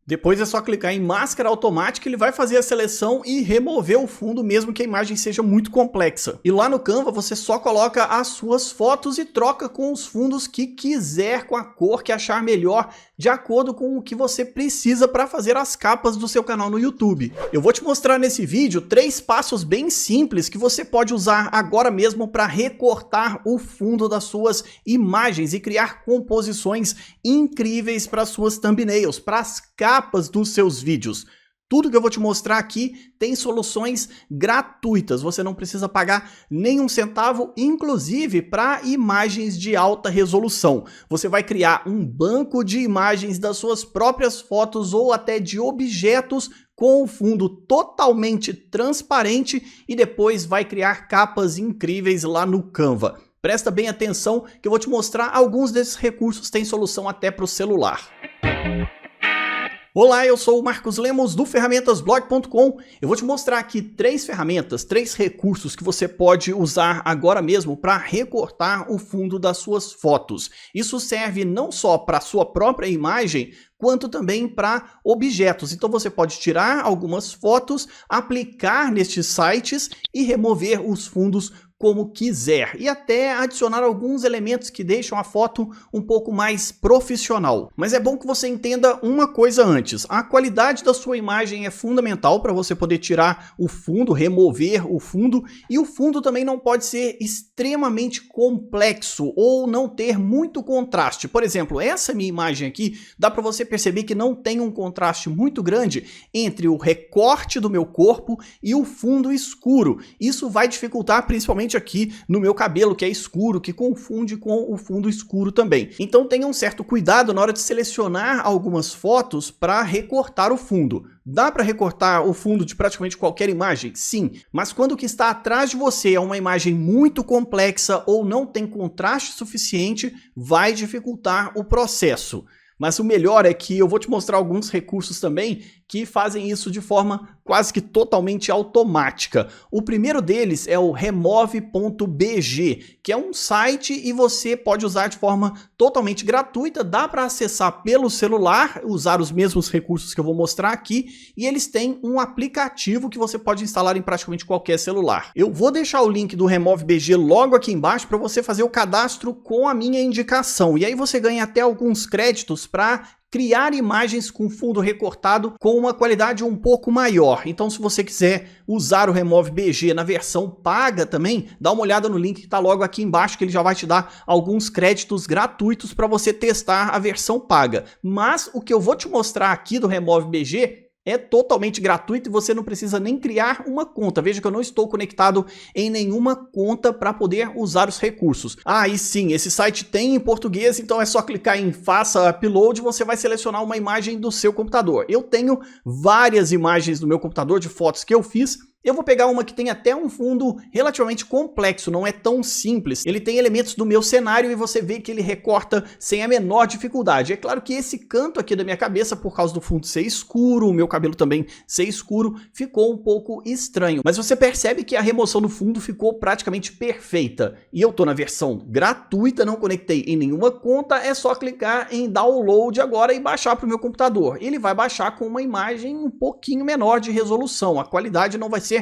Depois é só clicar em máscara automática, ele vai fazer a seleção e remover o fundo mesmo que a imagem seja muito complexa. E lá no Canva você só coloca as suas fotos e troca com os fundos que quiser, com a cor que achar melhor, de acordo com o que você precisa para fazer as capas do seu canal no YouTube. Eu vou te mostrar nesse vídeo 3 passos bem simples que você pode usar agora mesmo para recortar o fundo das suas imagens e criar composições incríveis para suas thumbnails, para as capas dos seus vídeos. Tudo que eu vou te mostrar aqui tem soluções gratuitas, você não precisa pagar nenhum centavo, inclusive para imagens de alta resolução. Você vai criar um banco de imagens das suas próprias fotos ou até de objetos com o fundo totalmente transparente e depois vai criar capas incríveis lá no Canva. Presta bem atenção que eu vou te mostrar alguns desses recursos, tem solução até para o celular. Olá, eu sou o Marcos Lemos do ferramentasblog.com. Eu vou te mostrar aqui 3 ferramentas, 3 recursos que você pode usar agora mesmo para recortar o fundo das suas fotos. Isso serve não só para a sua própria imagem, quanto também para objetos. Então você pode tirar algumas fotos, aplicar nestes sites e remover os fundos como quiser e até adicionar alguns elementos que deixam a foto um pouco mais profissional. Mas é bom que você entenda uma coisa antes. A qualidade da sua imagem é fundamental para você poder tirar o fundo, remover o fundo, e o fundo também não pode ser extremamente complexo ou não ter muito contraste. Por exemplo, essa minha imagem aqui, dá para você perceber que não tem um contraste muito grande entre o recorte do meu corpo e o fundo escuro. Isso vai dificultar principalmente aqui no meu cabelo, que é escuro, que confunde com o fundo escuro também. Então tenha um certo cuidado na hora de selecionar algumas fotos para recortar o fundo. Dá para recortar o fundo de praticamente qualquer imagem? Sim, mas quando o que está atrás de você é uma imagem muito complexa ou não tem contraste suficiente, vai dificultar o processo. Mas o melhor é que eu vou te mostrar alguns recursos também que fazem isso de forma quase que totalmente automática. O primeiro deles é o remove.bg, que é um site e você pode usar de forma totalmente gratuita, dá para acessar pelo celular, usar os mesmos recursos que eu vou mostrar aqui, e eles têm um aplicativo que você pode instalar em praticamente qualquer celular. Eu vou deixar o link do remove.bg logo aqui embaixo para você fazer o cadastro com a minha indicação, e aí você ganha até alguns créditos para criar imagens com fundo recortado com uma qualidade um pouco maior. Então, se você quiser usar o remove.bg na versão paga também, dá uma olhada no link que está logo aqui embaixo, que ele já vai te dar alguns créditos gratuitos para você testar a versão paga. Mas o que eu vou te mostrar aqui do remove.bg é totalmente gratuito e você não precisa nem criar uma conta. Veja que eu não estou conectado em nenhuma conta para poder usar os recursos. Ah, e sim, esse site tem em português, então é só clicar em faça upload e você vai selecionar uma imagem do seu computador. Eu tenho várias imagens no meu computador de fotos que eu fiz. Eu vou pegar uma que tem até um fundo relativamente complexo, não é tão simples. Ele tem elementos do meu cenário e você vê que ele recorta sem a menor dificuldade. É claro que esse canto aqui da minha cabeça, por causa do fundo ser escuro, o meu cabelo também ser escuro, ficou um pouco estranho. Mas você percebe que a remoção do fundo ficou praticamente perfeita. E eu tô na versão gratuita, não conectei em nenhuma conta, é só clicar em download agora e baixar para o meu computador. Ele vai baixar com uma imagem um pouquinho menor de resolução. A qualidade não vai ser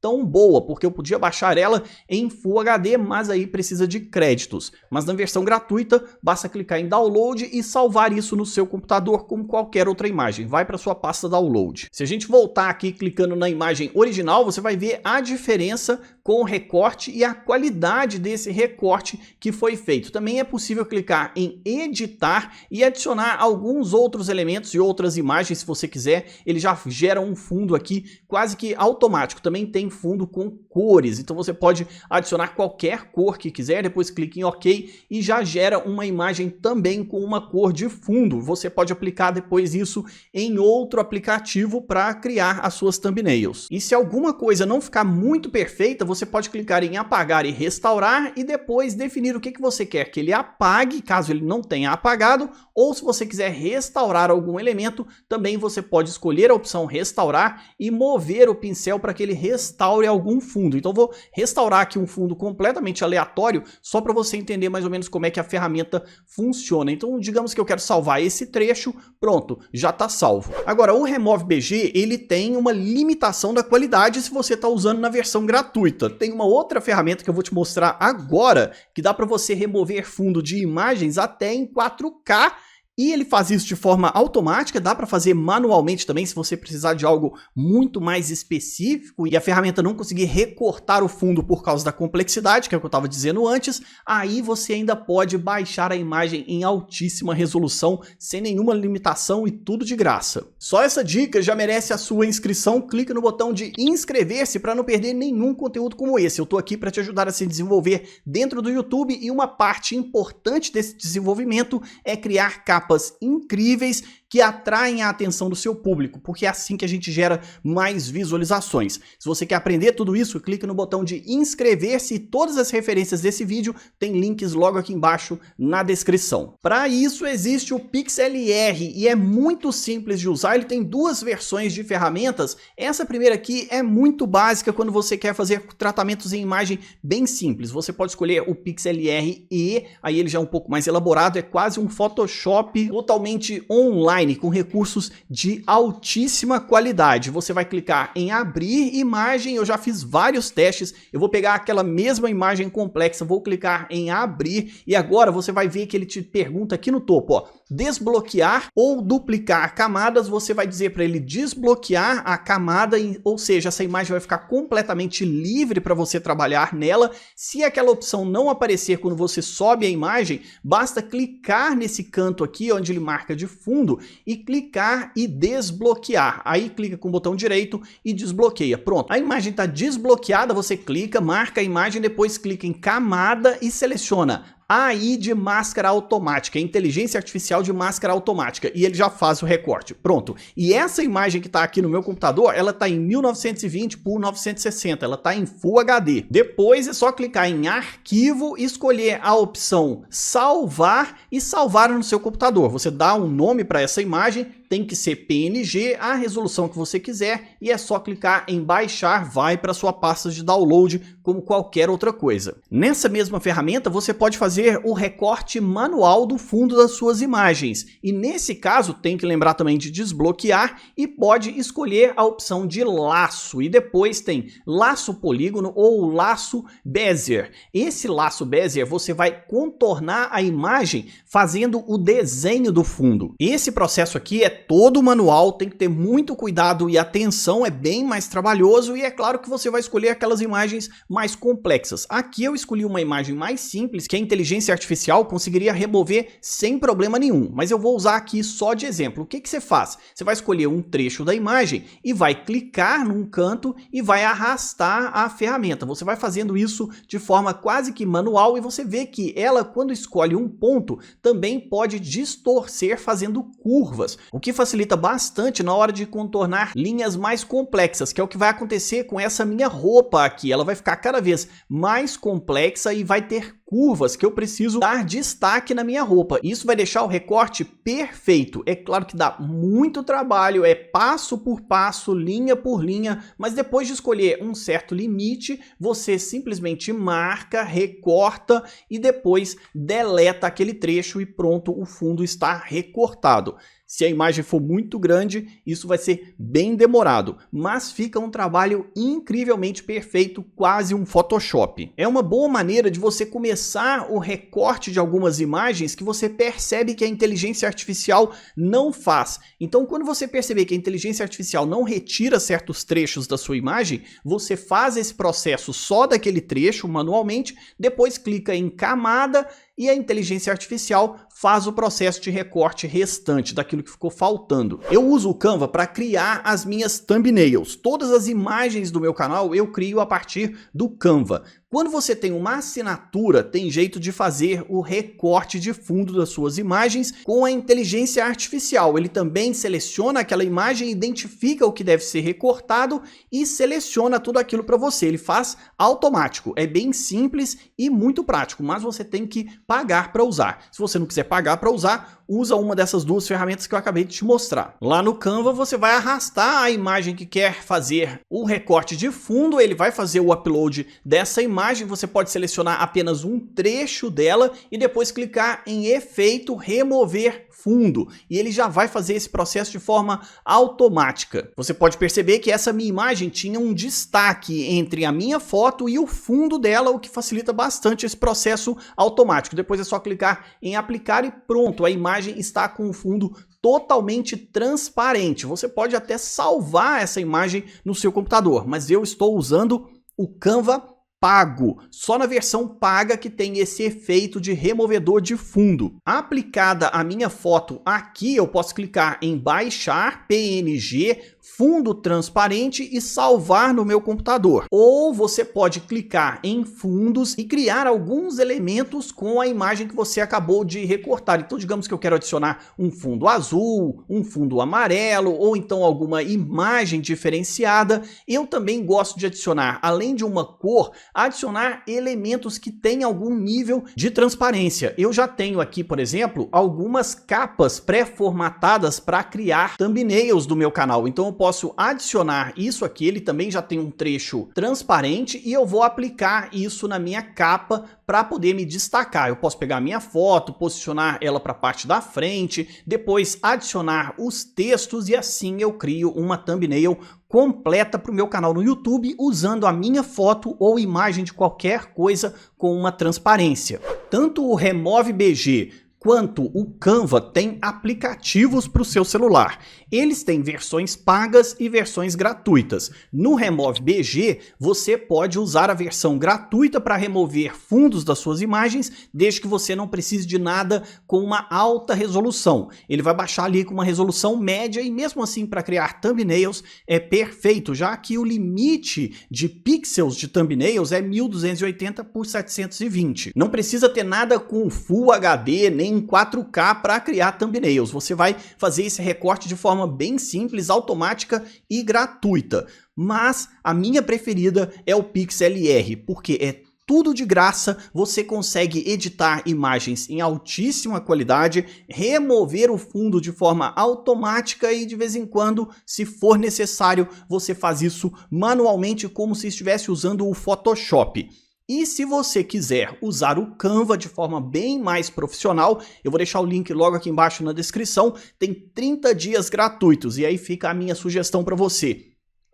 tão boa, porque eu podia baixar ela em Full HD, mas aí precisa de créditos. Mas na versão gratuita, basta clicar em download e salvar isso no seu computador como qualquer outra imagem. Vai para sua pasta download. Se a gente voltar aqui clicando na imagem original, você vai ver a diferença com o recorte e a qualidade desse recorte que foi feito. Também é possível clicar em editar e adicionar alguns outros elementos e outras imagens, se você quiser. Ele já gera um fundo aqui quase que automático. Também tem fundo com cores, então você pode adicionar qualquer cor que quiser, depois clique em OK e já gera uma imagem também com uma cor de fundo. Você pode aplicar depois isso em outro aplicativo para criar as suas thumbnails. E se alguma coisa não ficar muito perfeita, você pode clicar em apagar e restaurar e depois definir o que você quer que ele apague, caso ele não tenha apagado, ou se você quiser restaurar algum elemento, também você pode escolher a opção restaurar e mover o pincel para que ele restaure algum fundo. Então vou restaurar aqui um fundo completamente aleatório, só para você entender mais ou menos como é que a ferramenta funciona. Então digamos que eu quero salvar esse trecho, pronto, já está salvo. Agora o Remove BG, ele tem uma limitação da qualidade se você está usando na versão gratuita. Tem uma outra ferramenta que eu vou te mostrar agora, que dá para você remover fundo de imagens até em 4K, e ele faz isso de forma automática, dá para fazer manualmente também se você precisar de algo muito mais específico e a ferramenta não conseguir recortar o fundo por causa da complexidade, que é o que eu estava dizendo antes, aí você ainda pode baixar a imagem em altíssima resolução, sem nenhuma limitação e tudo de graça. Só essa dica já merece a sua inscrição, clica no botão de inscrever-se para não perder nenhum conteúdo como esse. Eu estou aqui para te ajudar a se desenvolver dentro do YouTube e uma parte importante desse desenvolvimento é criar capas incríveis que atraem a atenção do seu público, porque é assim que a gente gera mais visualizações. Se você quer aprender tudo isso, clique no botão de inscrever-se e todas as referências desse vídeo tem links logo aqui embaixo na descrição. Para isso existe o PixLR e é muito simples de usar, ele tem duas versões de ferramentas. Essa primeira aqui é muito básica quando você quer fazer tratamentos em imagem bem simples. Você pode escolher o PixLR E, aí ele já é um pouco mais elaborado, é quase um Photoshop totalmente online, com recursos de altíssima qualidade. Você vai clicar em abrir imagem, eu já fiz vários testes, eu vou pegar aquela mesma imagem complexa, vou clicar em abrir e agora você vai ver que ele te pergunta aqui no topo, ó, desbloquear ou duplicar camadas, você vai dizer para ele desbloquear a camada, ou seja, essa imagem vai ficar completamente livre para você trabalhar nela. Se aquela opção não aparecer quando você sobe a imagem, basta clicar nesse canto aqui, onde ele marca de fundo, e clicar e desbloquear. Aí clica com o botão direito e desbloqueia. Pronto, a imagem está desbloqueada, você clica, marca a imagem, depois clica em camada e seleciona AI de máscara automática, inteligência artificial de máscara automática, e ele já faz o recorte. Pronto. E essa imagem que está aqui no meu computador, ela está em 1920 por 960, ela está em Full HD. Depois é só clicar em arquivo, escolher a opção salvar e salvar no seu computador. Você dá um nome para essa imagem, tem que ser PNG, a resolução que você quiser, e é só clicar em baixar, vai para sua pasta de download, como qualquer outra coisa. Nessa mesma ferramenta, você pode fazer o recorte manual do fundo das suas imagens, e nesse caso tem que lembrar também de desbloquear e pode escolher a opção de laço, e depois tem laço polígono ou laço Bezier. Esse laço Bezier você vai contornar a imagem fazendo o desenho do fundo. Esse processo aqui é todo manual, tem que ter muito cuidado e atenção, é bem mais trabalhoso e é claro que você vai escolher aquelas imagens mais complexas. Aqui eu escolhi uma imagem mais simples que a inteligência artificial conseguiria remover sem problema nenhum, mas eu vou usar aqui só de exemplo. O que você faz? Você vai escolher um trecho da imagem e vai clicar num canto e vai arrastar a ferramenta. Você vai fazendo isso de forma quase que manual e você vê que ela, quando escolhe um ponto, também pode distorcer fazendo curvas, o que facilita bastante na hora de contornar linhas mais complexas, que é o que vai acontecer com essa minha roupa aqui. Ela vai ficar cada vez mais complexa e vai ter curvas que eu preciso dar destaque na minha roupa. Isso vai deixar o recorte perfeito. É claro que dá muito trabalho, é passo por passo, linha por linha, mas depois de escolher um certo limite, você simplesmente marca, recorta e depois deleta aquele trecho e pronto, o fundo está recortado. Se a imagem for muito grande, isso vai ser bem demorado, mas fica um trabalho incrivelmente perfeito, quase um Photoshop. É uma boa maneira de você começar o recorte de algumas imagens que você percebe que a inteligência artificial não faz. Então, quando você perceber que a inteligência artificial não retira certos trechos da sua imagem, você faz esse processo só daquele trecho manualmente, depois clica em camada e a inteligência artificial faz o processo de recorte restante daquilo que ficou faltando. Eu uso o Canva para criar as minhas thumbnails. Todas as imagens do meu canal eu crio a partir do Canva. Quando você tem uma assinatura, tem jeito de fazer o recorte de fundo das suas imagens com a inteligência artificial. Ele também seleciona aquela imagem, identifica o que deve ser recortado e seleciona tudo aquilo para você. Ele faz automático. É bem simples e muito prático, mas você tem que pagar para usar. Se você não quiser pagar para usar, usa uma dessas duas ferramentas que eu acabei de te mostrar. Lá no Canva você vai arrastar a imagem que quer fazer o recorte de fundo, ele vai fazer o upload dessa imagem, você pode selecionar apenas um trecho dela e depois clicar em efeito, remover fundo, e ele já vai fazer esse processo de forma automática. Você pode perceber que essa minha imagem tinha um destaque entre a minha foto e o fundo dela, o que facilita bastante esse processo automático. Depois é só clicar em aplicar e pronto, a imagem está com o fundo totalmente transparente. Você pode até salvar essa imagem no seu computador, mas eu estou usando o Canva pago, só na versão paga que tem esse efeito de removedor de fundo. Aplicada a minha foto aqui, eu posso clicar em baixar PNG, fundo transparente e salvar no meu computador. Ou você pode clicar em fundos e criar alguns elementos com a imagem que você acabou de recortar. Então digamos que eu quero adicionar um fundo azul, um fundo amarelo ou então alguma imagem diferenciada. Eu também gosto de adicionar, além de uma cor, adicionar elementos que têm algum nível de transparência. Eu já tenho aqui, por exemplo, algumas capas pré-formatadas para criar thumbnails do meu canal. Então eu posso adicionar isso aqui, ele também já tem um trecho transparente e eu vou aplicar isso na minha capa para poder me destacar. Eu posso pegar a minha foto, posicionar ela para a parte da frente, depois adicionar os textos e assim eu crio uma thumbnail completa para o meu canal no YouTube usando a minha foto ou imagem de qualquer coisa com uma transparência. Tanto o Remove BG quanto o Canva tem aplicativos para o seu celular. Eles têm versões pagas e versões gratuitas. No Remove BG, você pode usar a versão gratuita para remover fundos das suas imagens, desde que você não precise de nada com uma alta resolução. Ele vai baixar ali com uma resolução média e mesmo assim para criar thumbnails é perfeito, já que o limite de pixels de thumbnails é 1280 por 720. Não precisa ter nada com Full HD nem em 4K para criar thumbnails. Você vai fazer esse recorte de forma bem simples, automática e gratuita. Mas a minha preferida é o PixLR, porque é tudo de graça, você consegue editar imagens em altíssima qualidade, remover o fundo de forma automática e de vez em quando, se for necessário, você faz isso manualmente como se estivesse usando o Photoshop. E se você quiser usar o Canva de forma bem mais profissional, eu vou deixar o link logo aqui embaixo na descrição, tem 30 dias gratuitos e aí fica a minha sugestão para você.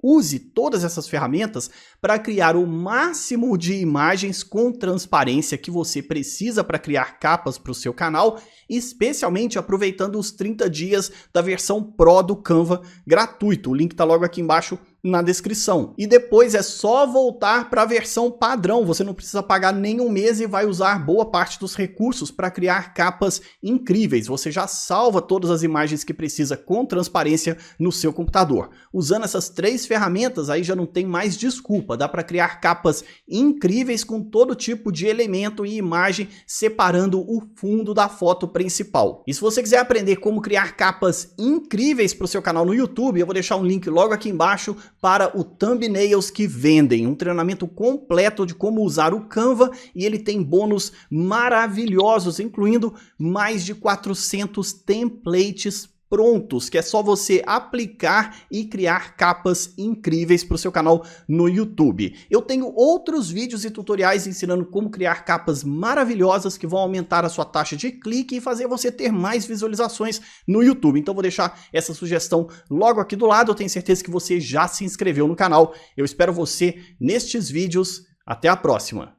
Use todas essas ferramentas para criar o máximo de imagens com transparência que você precisa para criar capas para o seu canal, especialmente aproveitando os 30 dias da versão Pro do Canva gratuito. O link está logo aqui embaixo na descrição. E depois é só voltar para a versão padrão, você não precisa pagar nenhum mês e vai usar boa parte dos recursos para criar capas incríveis. Você já salva todas as imagens que precisa com transparência no seu computador. Usando essas 3 ferramentas, aí já não tem mais desculpa, dá para criar capas incríveis com todo tipo de elemento e imagem, separando o fundo da foto principal. E se você quiser aprender como criar capas incríveis para o seu canal no YouTube, eu vou deixar um link logo aqui embaixo para o Thumbnails que Vendem, um treinamento completo de como usar o Canva, e ele tem bônus maravilhosos, incluindo mais de 400 templates prontos, que é só você aplicar e criar capas incríveis para o seu canal no YouTube. Eu tenho outros vídeos e tutoriais ensinando como criar capas maravilhosas que vão aumentar a sua taxa de clique e fazer você ter mais visualizações no YouTube. Então vou deixar essa sugestão logo aqui do lado. Eu tenho certeza que você já se inscreveu no canal. Eu espero você nestes vídeos. Até a próxima!